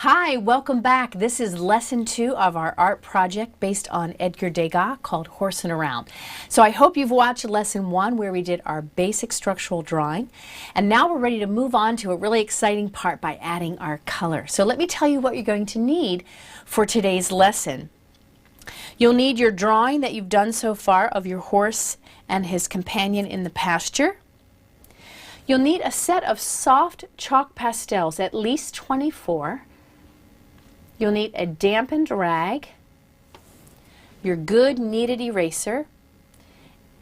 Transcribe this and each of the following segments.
Hi, welcome back. This is lesson 2 of our art project based on Edgar Degas called Horsing Around. So I hope you've watched lesson 1 where we did our basic structural drawing. And now we're ready to move on to a really exciting part by adding our color. So let me tell you what you're going to need for today's lesson. You'll need your drawing that you've done so far of your horse and his companion in the pasture. You'll need a set of soft chalk pastels, at least 24. You'll need a dampened rag, your good kneaded eraser,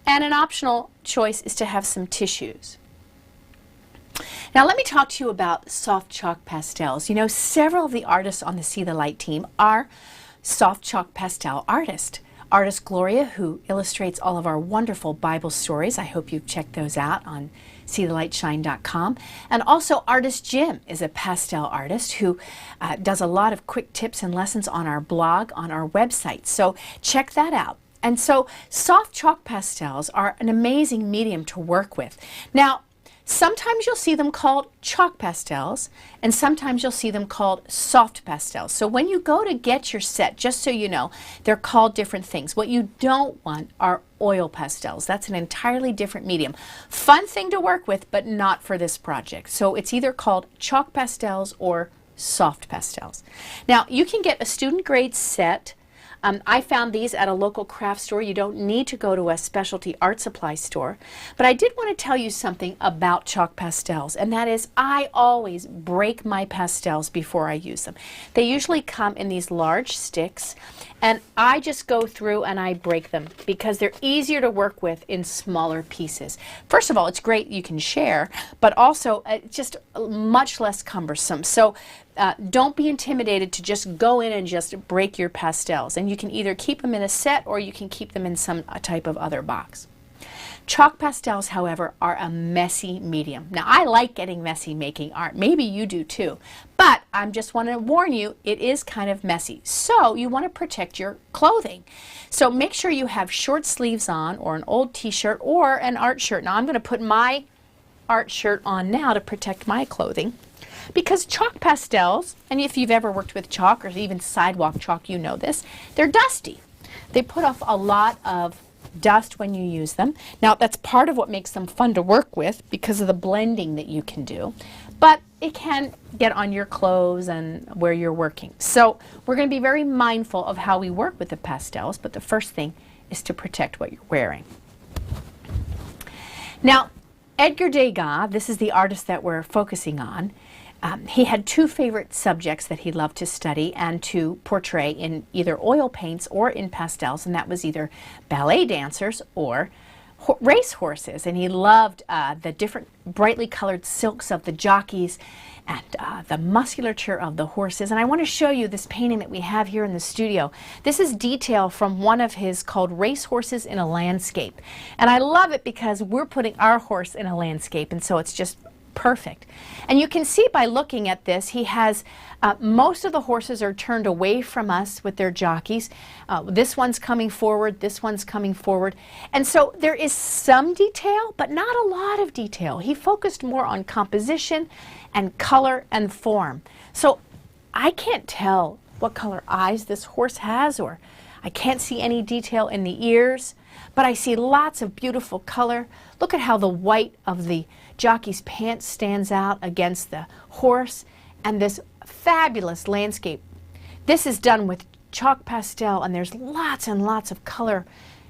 and an optional choice is to have some tissues. Now let me talk to you about soft chalk pastels. You know, several of the artists on the See the Light team are soft chalk pastel artists. Artist Gloria, who illustrates all of our wonderful Bible stories. I hope you've checked those out on seethelightshine.com. And also Artist Jim is a pastel artist who does a lot of quick tips and lessons on our blog, on our website. So check that out. And so soft chalk pastels are an amazing medium to work with. Now, sometimes you'll see them called chalk pastels, and sometimes you'll see them called soft pastels. So when you go to get your set, just so you know, they're called different things. What you don't want are oil pastels. That's an entirely different medium. Fun thing to work with, but not for this project. So it's either called chalk pastels or soft pastels. Now, you can get a student grade set. I found these at a local craft store. You don't need to go to a specialty art supply store. But I did want to tell you something about chalk pastels, and that is I always break my pastels before I use them. They usually come in these large sticks, and I just go through and I break them because they're easier to work with in smaller pieces. First of all, it's great you can share, but also just much less cumbersome. So don't be intimidated to just go in and just break your pastels. And you can either keep them in a set or you can keep them in some type of other box. Chalk pastels, however, are a messy medium. Now, I like getting messy making art. Maybe you do too. But I just want to warn you, it is kind of messy. So you want to protect your clothing. So make sure you have short sleeves on, or an old t-shirt, or an art shirt. Now, I'm going to put my art shirt on now to protect my clothing. Because chalk pastels, and if you've ever worked with chalk or even sidewalk chalk, you know this, they're dusty. They put off a lot of dust when you use them. Now, that's part of what makes them fun to work with because of the blending that you can do. But it can get on your clothes and where you're working. So we're going to be very mindful of how we work with the pastels, but the first thing is to protect what you're wearing. Now, Edgar Degas, this is the artist that we're focusing on. He had two favorite subjects that he loved to study and to portray in either oil paints or in pastels, and that was either ballet dancers or race horses. And he loved the different brightly colored silks of the jockeys and the musculature of the horses. And I want to show you this painting that we have here in the studio. This is detail from one of his called Race Horses in a Landscape. And I love it because we're putting our horse in a landscape, and so it's just perfect. And you can see by looking at this, he has most of the horses are turned away from us with their jockeys. This one's coming forward, this one's coming forward. And so there is some detail, but not a lot of detail. He focused more on composition and color and form. So I can't tell what color eyes this horse has, or I can't see any detail in the ears, but I see lots of beautiful color. Look at how the white of the jockey's pants stands out against the horse, and this fabulous landscape. This is done with chalk pastel, and there's lots and lots of color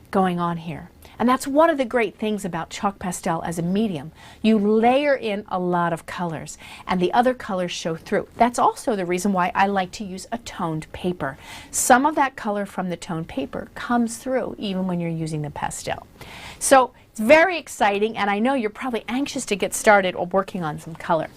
going on here. And that's one of the great things about chalk pastel as a medium. You layer in a lot of colors, and the other colors show through. That's also the reason why I like to use a toned paper. Some of that color from the toned paper comes through even when you're using the pastel. So it's very exciting, and I know you're probably anxious to get started or working on some color.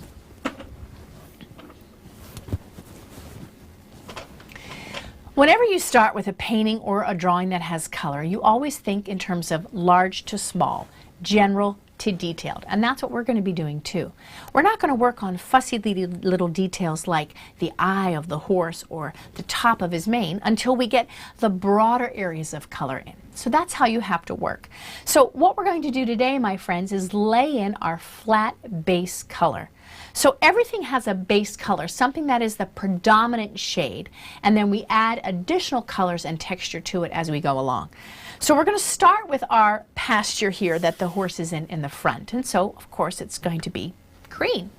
Whenever you start with a painting or a drawing that has color, you always think in terms of large to small, general to detailed, and that's what we're going to be doing too. We're not going to work on fussy little details like the eye of the horse or the top of his mane until we get the broader areas of color in. So that's how you have to work. So what we're going to do today, my friends, is lay in our flat base color. So everything has a base color, something that is the predominant shade, and then we add additional colors and texture to it as we go along. So we're going to start with our pasture here that the horse is in the front, and so of course it's going to be green.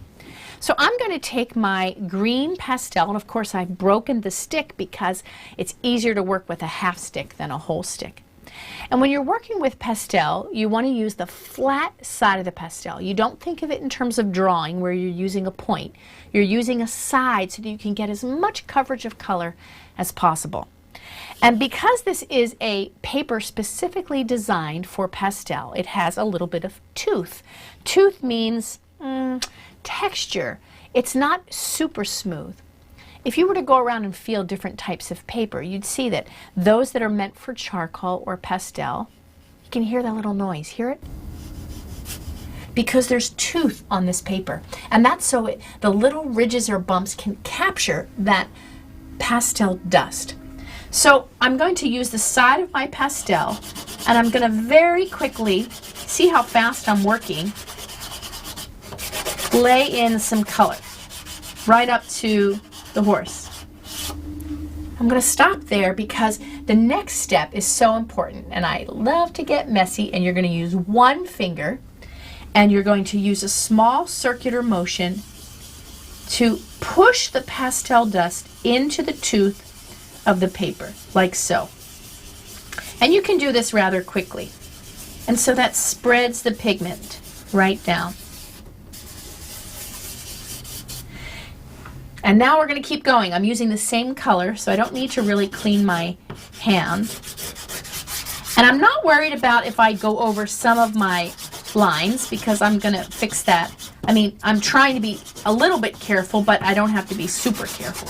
So I'm going to take my green pastel, and of course I've broken the stick because it's easier to work with a half stick than a whole stick. And when you're working with pastel, you want to use the flat side of the pastel. You don't think of it in terms of drawing where you're using a point. You're using a side so that you can get as much coverage of color as possible. And because this is a paper specifically designed for pastel, it has a little bit of tooth. Tooth means texture. It's not super smooth. If you were to go around and feel different types of paper, you'd see that those that are meant for charcoal or pastel, you can hear that little noise. Hear it? Because there's tooth on this paper. And that's so the little ridges or bumps can capture that pastel dust. So I'm going to use the side of my pastel, and I'm going to very quickly, see how fast I'm working, lay in some color right up to the horse. I'm going to stop there because the next step is so important, and I love to get messy, and you're going to use one finger, and you're going to use a small circular motion to push the pastel dust into the tooth of the paper, like so. And you can do this rather quickly. And so that spreads the pigment right down. And now we're going to keep going. I'm using the same color, so I don't need to really clean my hand. And I'm not worried about if I go over some of my lines because I'm going to fix that. I mean, I'm trying to be a little bit careful, but I don't have to be super careful.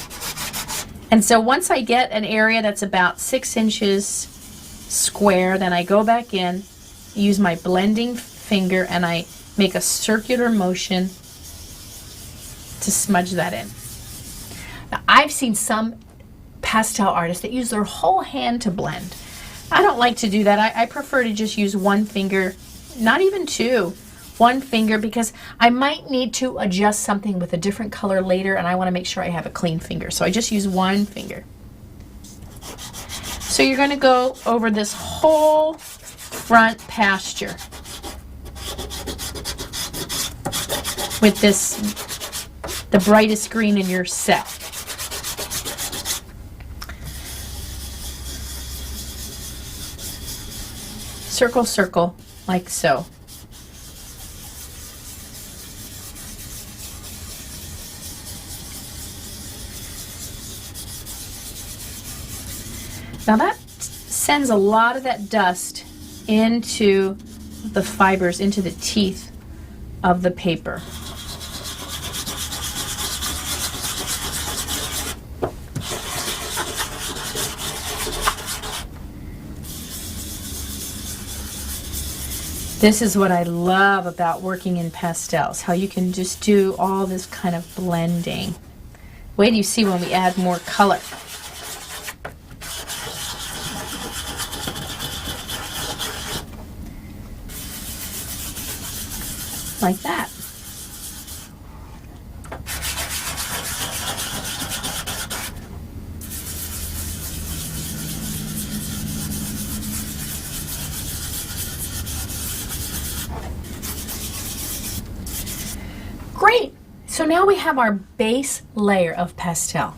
And so once I get an area that's about 6 inches square, then I go back in, use my blending finger, and I make a circular motion to smudge that in. Now, I've seen some pastel artists that use their whole hand to blend. I don't like to do that. I prefer to just use one finger, not even two. One finger, because I might need to adjust something with a different color later, and I want to make sure I have a clean finger. So I just use one finger. So you're going to go over this whole front pasture with this, the brightest green in your set. Circle, circle, like so. Now that sends a lot of that dust into the fibers, into the teeth of the paper. This is what I love about working in pastels, how you can just do all this kind of blending. Wait till you see when we add more color. Like that. Great! So now we have our base layer of pastel.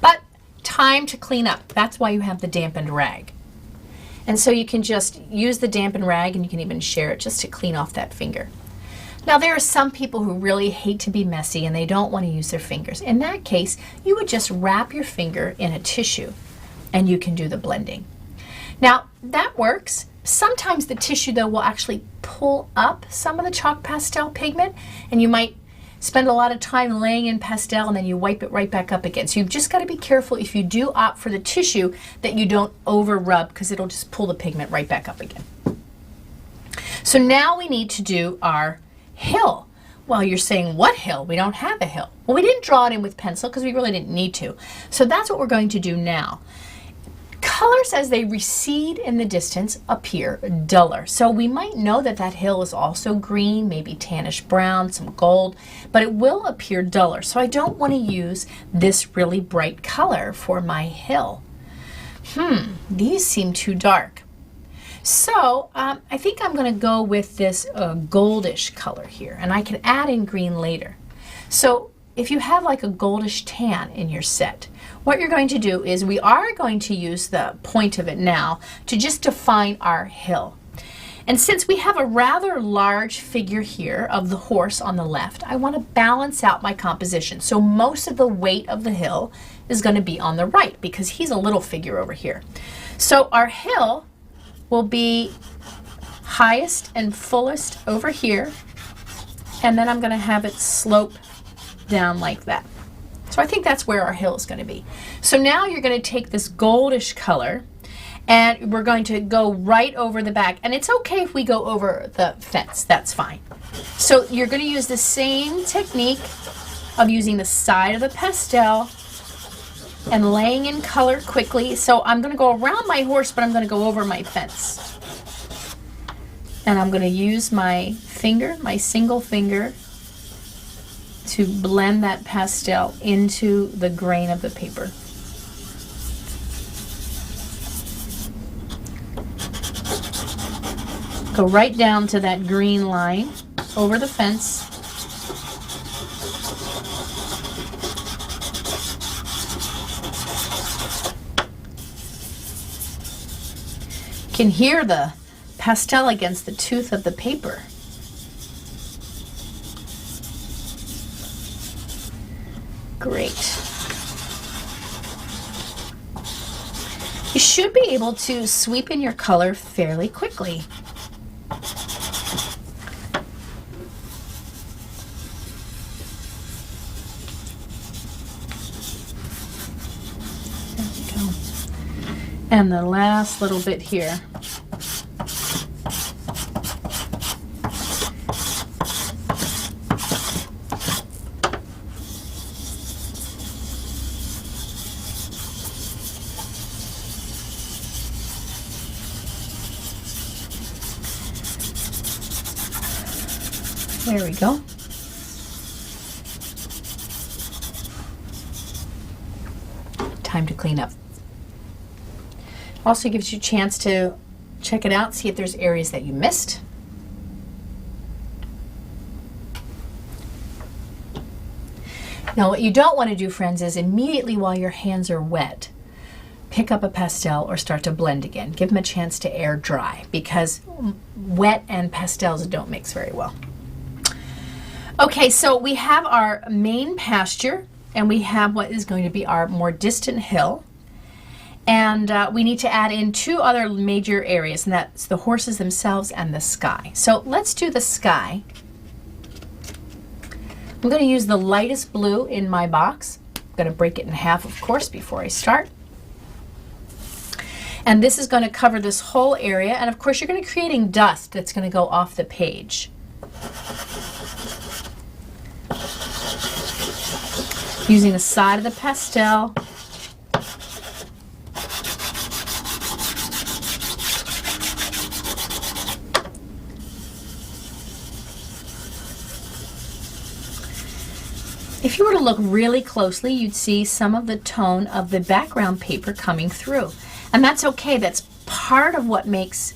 But time to clean up. That's why you have the dampened rag. And so you can just use the dampened rag, and you can even share it just to clean off that finger. Now there are some people who really hate to be messy and they don't want to use their fingers. In that case, you would just wrap your finger in a tissue and you can do the blending. Now that works. Sometimes the tissue though will actually pull up some of the chalk pastel pigment, and you might spend a lot of time laying in pastel and then you wipe it right back up again. So you've just got to be careful if you do opt for the tissue that you don't over rub, because it'll just pull the pigment right back up again. So now we need to do our hill. Well, you're saying, what hill? We don't have a hill. Well, we didn't draw it in with pencil because we really didn't need to. So that's what we're going to do now. colors as they recede in the distance appear duller. So we might know that that hill is also green, maybe tannish brown, some gold, but it will appear duller. So I don't want to use this really bright color for my hill. These seem too dark. So I think I'm going to go with this goldish color here, and I can add in green later. So if you have like a goldish tan in your set, what you're going to do is we are going to use the point of it now to just define our hill. And since we have a rather large figure here of the horse on the left, I want to balance out my composition. So most of the weight of the hill is going to be on the right because he's a little figure over here. So our hill will be highest and fullest over here, and then I'm going to have it slope down like that. So I think that's where our hill is going to be. So now you're going to take this goldish color and we're going to go right over the back. And it's okay if we go over the fence, that's fine. So you're going to use the same technique of using the side of the pastel and laying in color quickly. So I'm going to go around my horse, but I'm going to go over my fence. And I'm going to use my finger, my single finger, to blend that pastel into the grain of the paper. Go right down to that green line over the fence. You can hear the pastel against the tooth of the paper. Great. You should be able to sweep in your color fairly quickly. There we go. And the last little bit here. There we go. Time to clean up. Also gives you a chance to check it out, see if there's areas that you missed. Now what you don't want to do, friends, is immediately while your hands are wet, pick up a pastel or start to blend again. Give them a chance to air dry because wet and pastels don't mix very well. Okay, so we have our main pasture and we have what is going to be our more distant hill. And we need to add in two other major areas, and that's the horses themselves and the sky. So let's do the sky. I'm going to use the lightest blue in my box. I'm going to break it in half, of course, before I start. And this is going to cover this whole area. And of course, you're going to be creating dust that's going to go off the page. Using the side of the pastel. If you were to look really closely, you'd see some of the tone of the background paper coming through. And that's okay. That's part of what makes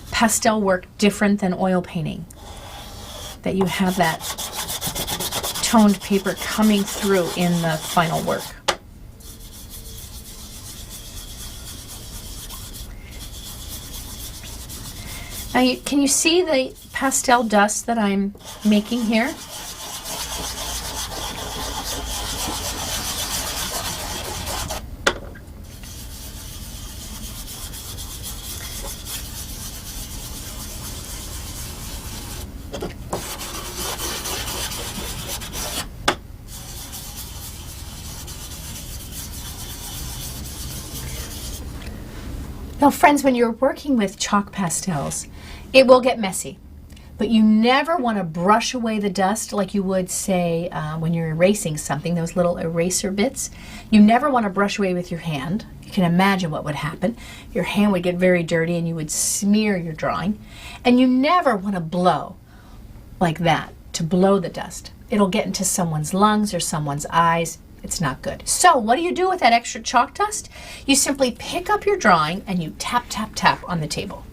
pastel work different than oil painting. That you have that toned paper coming through in the final work. Now, can you see the pastel dust that I'm making here? Now, friends, when you're working with chalk pastels, it will get messy, but you never want to brush away the dust like you would, say, when you're erasing something, those little eraser bits. You never want to brush away with your hand. you can imagine what would happen. Your hand would get very dirty and you would smear your drawing. And you never want to blow like that, to blow the dust. It'll get into someone's lungs or someone's eyes. It's not good. So what do you do with that extra chalk dust? You simply pick up your drawing and you tap, tap, tap on the table.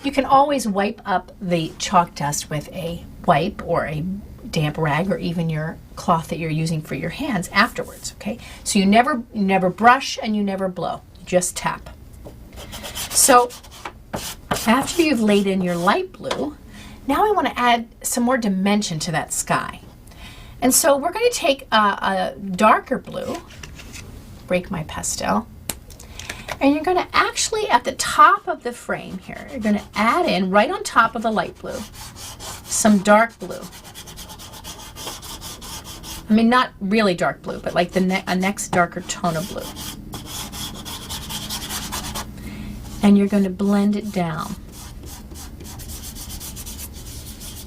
You can always wipe up the chalk dust with a wipe or a damp rag or even your cloth that you're using for your hands afterwards, okay? So you never brush and you never blow. You just tap. So after you've laid in your light blue, now I want to add some more dimension to that sky. And so we're going to take a darker blue, break my pastel, and you're going to actually, at the top of the frame here, you're going to add in, right on top of the light blue, some dark blue. I mean, not really dark blue, but like a next darker tone of blue. And you're going to blend it down.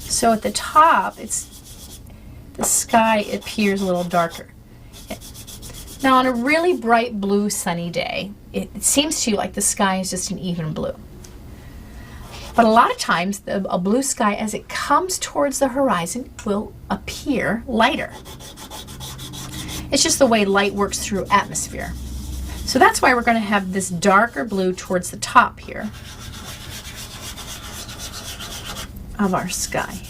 So at the top, the sky appears a little darker. Now on a really bright blue sunny day, it seems to you like the sky is just an even blue. But a lot of times a blue sky, as it comes towards the horizon, will appear lighter. It's just the way light works through atmosphere. So that's why we're going to have this darker blue towards the top here of our sky.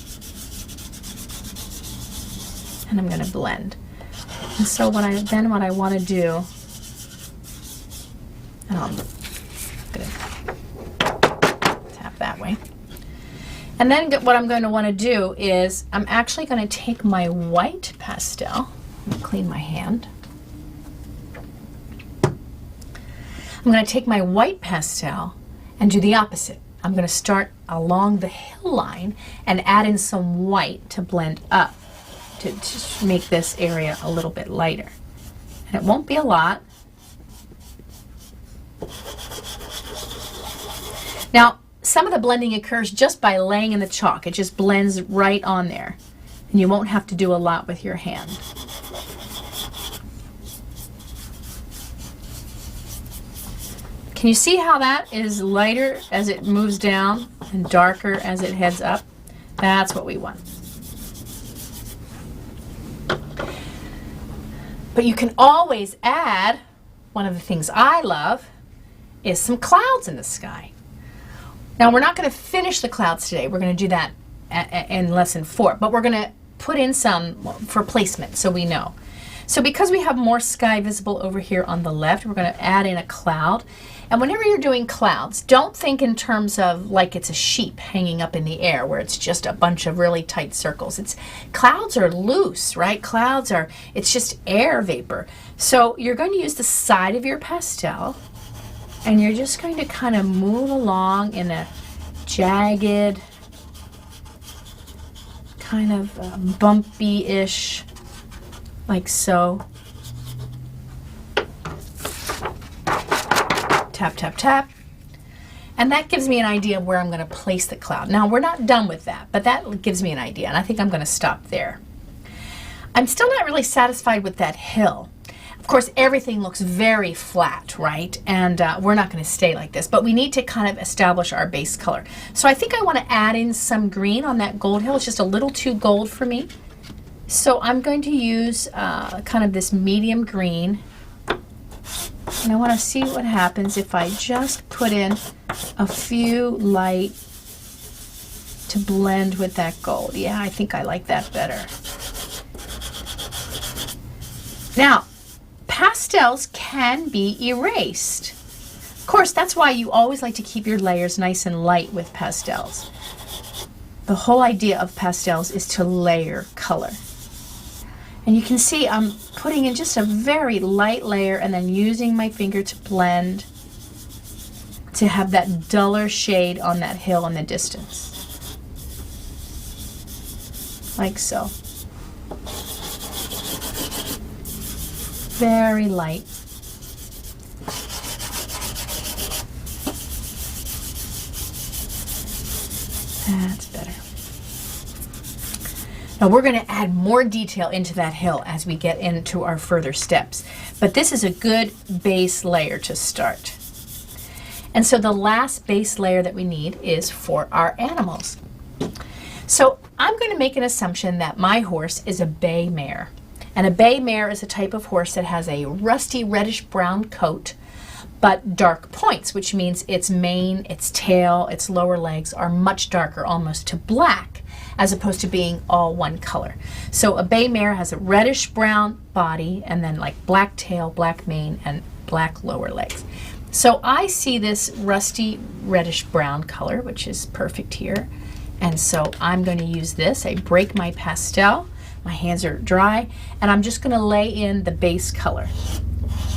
And I'm going to blend. And so what I want to do, and I'm going to tap that way. And then what I'm going to want to do is I'm actually going to take my white pastel, clean my hand. I'm going to take my white pastel and do the opposite. I'm going to start along the hill line and add in some white to blend up, to make this area a little bit lighter. And it won't be a lot. Now, some of the blending occurs just by laying in the chalk. It just blends right on there. And you won't have to do a lot with your hand. Can you see how that is lighter as it moves down and darker as it heads up? That's what we want. But you can always add, one of the things I love is some clouds in the sky. Now we're not going to finish the clouds today. We're going to do that in lesson 4, but we're going to put in some for placement so we know. So because we have more sky visible over here on the left, we're going to add in a cloud. And whenever you're doing clouds, don't think in terms of like it's a sheep hanging up in the air where it's just a bunch of really tight circles. Clouds are loose, right? It's just air vapor. So you're going to use the side of your pastel and you're just going to kind of move along in a jagged, kind of bumpy-ish, like so. Tap, tap, tap. And that gives me an idea of where I'm going to place the cloud. Now, we're not done with that, but that gives me an idea, and I think I'm going to stop there. I'm still not really satisfied with that hill. Of course, everything looks very flat, right? And we're not going to stay like this, but we need to kind of establish our base color. So I think I want to add in some green on that gold hill. It's just a little too gold for me. So I'm going to use kind of this medium green. And I want to see what happens if I just put in a few light to blend with that gold. Yeah, I think I like that better. Now, pastels can be erased. Of course, that's why you always like to keep your layers nice and light with pastels. The whole idea of pastels is to layer color. And you can see I'm putting in just a very light layer and then using my finger to blend to have that duller shade on that hill in the distance. Like so. Very light. That's better. Now we're going to add more detail into that hill as we get into our further steps. But this is a good base layer to start. And so the last base layer that we need is for our animals. So I'm going to make an assumption that my horse is a bay mare. And a bay mare is a type of horse that has a rusty reddish brown coat, but dark points, which means its mane, its tail, its lower legs are much darker, almost to black, as opposed to being all one color. So a bay mare has a reddish brown body and then like black tail, black mane, and black lower legs. So I see this rusty reddish brown color, which is perfect here. And so I'm going to use this. I break my pastel. My hands are dry, and I'm just going to lay in the base color.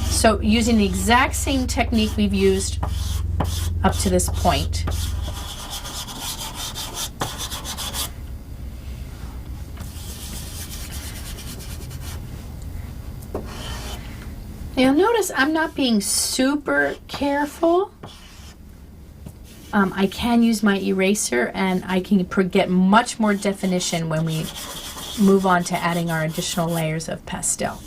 So using the exact same technique we've used up to this point. Now you'll notice I'm not being super careful. I can use my eraser, and I can get much more definition when we move on to adding our additional layers of pastel.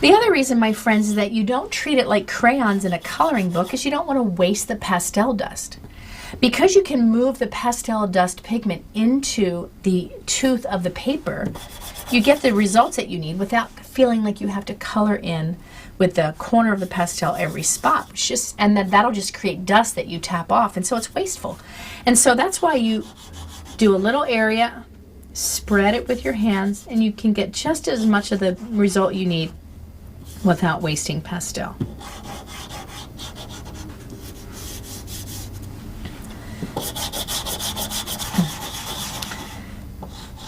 The other reason, my friends, is that you don't treat it like crayons in a coloring book is you don't want to waste the pastel dust. Because you can move the pastel dust pigment into the tooth of the paper, you get the results that you need without feeling like you have to color in with the corner of the pastel every spot. And that'll just create dust that you tap off, and so it's wasteful. And so that's why you do a little area, spread it with your hands, and you can get just as much of the result you need without wasting pastel.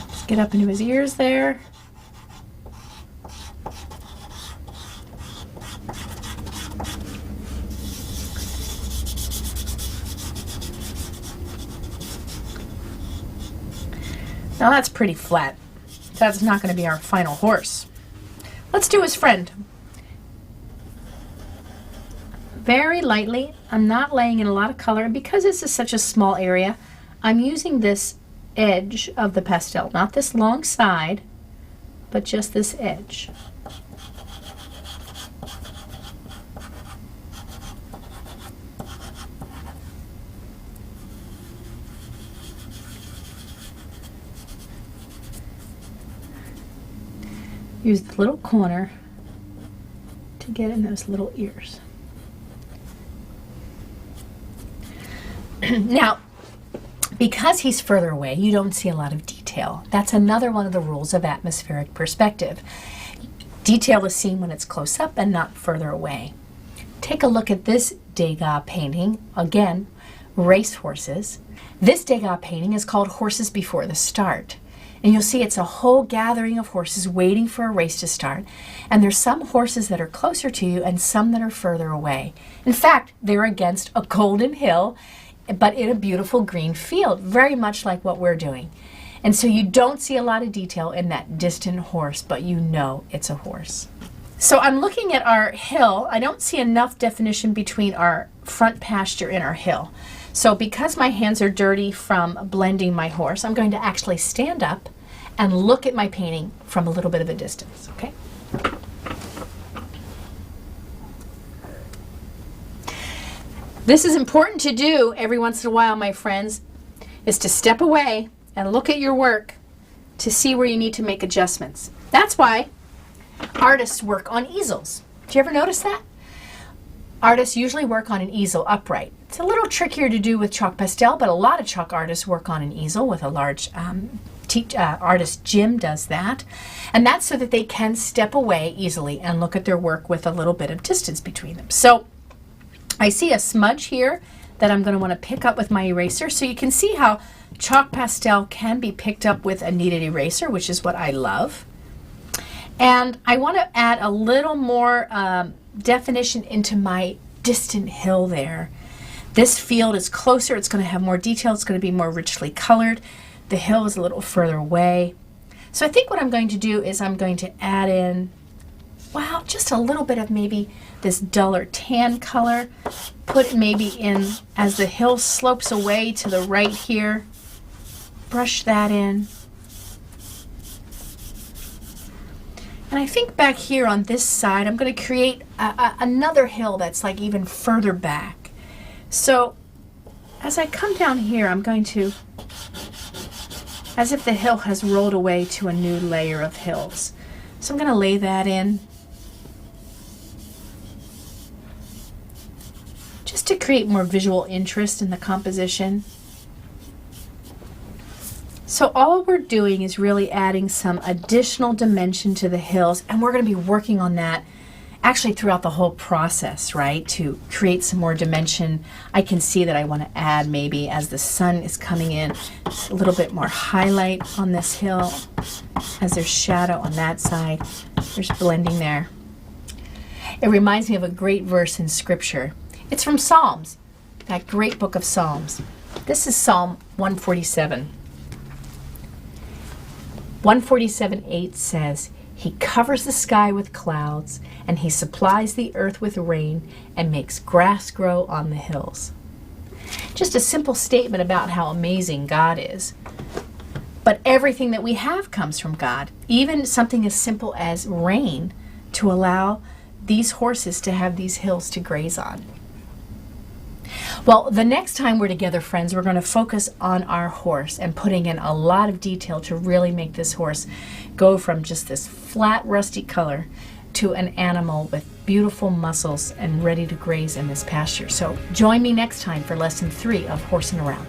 Just get up into his ears there. Now that's pretty flat. That's not going to be our final horse. Let's do his friend. Very lightly. I'm not laying in a lot of color, and because this is such a small area, I'm using this edge of the pastel, not this long side, but just this edge. Use the little corner to get in those little ears. Now, because he's further away, you don't see a lot of detail. That's another one of the rules of atmospheric perspective. Detail is seen when it's close up and not further away. Take a look at this Degas painting. Again, race horses. This Degas painting is called Horses Before the Start. And you'll see it's a whole gathering of horses waiting for a race to start. And there's some horses that are closer to you and some that are further away. In fact, they're against a golden hill, but in a beautiful green field, very much like what we're doing. And so you don't see a lot of detail in that distant horse, but you know it's a horse. So I'm looking at our hill. I don't see enough definition between our front pasture and our hill. So because my hands are dirty from blending my horse, I'm going to actually stand up and look at my painting from a little bit of a distance, okay? This is important to do every once in a while, my friends, is to step away and look at your work to see where you need to make adjustments. That's why artists work on easels. Do you ever notice that? Artists usually work on an easel upright. It's a little trickier to do with chalk pastel, but a lot of chalk artists work on an easel with a large artist. Jim does that. And that's so that they can step away easily and look at their work with a little bit of distance between them. So I see a smudge here that I'm going to want to pick up with my eraser. So you can see how chalk pastel can be picked up with a kneaded eraser, which is what I love. And I want to add a little more definition into my distant hill there. This field is closer. It's going to have more detail. It's going to be more richly colored. The hill is a little further away. So I think what I'm going to do is I'm going to add in, well, just a little bit of maybe this duller tan color. Put it maybe in as the hill slopes away to the right here. Brush that in. And I think back here on this side, I'm going to create another hill that's like even further back. So as I come down here, I'm going to, as if the hill has rolled away to a new layer of hills. So I'm going to lay that in, just to create more visual interest in the composition. So all we're doing is really adding some additional dimension to the hills, and we're going to be working on that actually throughout the whole process, right? To create some more dimension. I can see that I want to add, maybe as the sun is coming in, a little bit more highlight on this hill. As there's shadow on that side, there's blending there. It reminds me of a great verse in Scripture. It's from Psalms, that great book of Psalms. This is Psalm 147. 147:8 says, "He covers the sky with clouds, and he supplies the earth with rain, and makes grass grow on the hills." Just a simple statement about how amazing God is. But everything that we have comes from God, even something as simple as rain to allow these horses to have these hills to graze on. Well, the next time we're together, friends, we're going to focus on our horse and putting in a lot of detail to really make this horse go from just this flat, rusty color to an animal with beautiful muscles and ready to graze in this pasture. So join me next time for lesson 3 of Horsing Around.